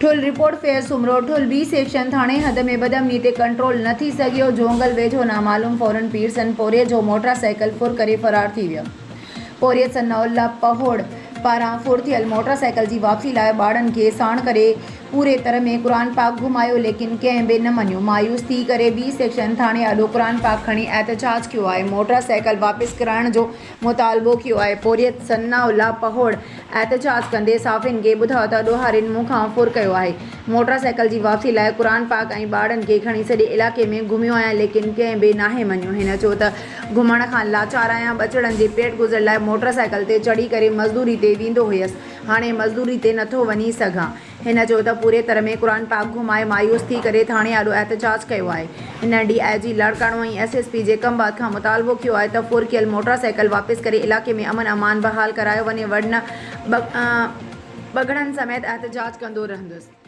ठुल report fair Soomro ठुल B section थाणे हद में बदमनी ते कंट्रोल न थी सघियो। जोंगल वेझो नामालूम फौरन पीरसन पोरिये जो मोटरसाइकिल फुर करे फरार थी वियो। पोरिये सनाउल्ला पहोड़ पारां फुर थियल मोटरसाइकिल जी वापसी लाइ ॿारनि खे साण करे पूरे तरह में क़ुरान पाक घुमायो, लेकिन कंहिं बि न मञियो। मायूस थी करे बी सेक्शन थाणे आॾो क़ुरान पाक खणी एहतजाज कयो आहे। मोटरसाइकिल वापसि कराइण जो मुतालबो कयो आहे। पोरियत सनाउल्ला पहोड़ एहतजाज कंदे साफ़िन खे ॿुधायो त ॾोहारियुनि मूंखां फुर कयो आहे। मोटरसाइकिल जी वापसी लाइ क़ुरान पाक ऐं ॿारनि खे खणी सॼे इलाइक़े में घुमियो आहियां, लेकिन कंहिं बि नाहे मञियो। हिन चयो त घुमण खां लाचार आहियां। ॿचड़नि जे पेट गुज़र लाइ मोटरसाइकिल ते चढ़ी करे मज़दूरी ते वेंदो हुयसि, हाणे मज़दूरी ते नथो वञी सघां। हिन चयो त पूरे तरह में क़ुरान पाक घुमाए मायूस थी करे थाणे आॾो एहतजाज कयो आहे। हिन DIG लाड़काणो ऐं SSP जे कमबाद खां मुतालबो कयो आहे त फुर कियल मोटरसाइकिल वापसि करे इलाइक़े में अमन अमान बहाल करायो वञे। वरना बगड़नि समेत एहतजाज कंदो रहंदुसि।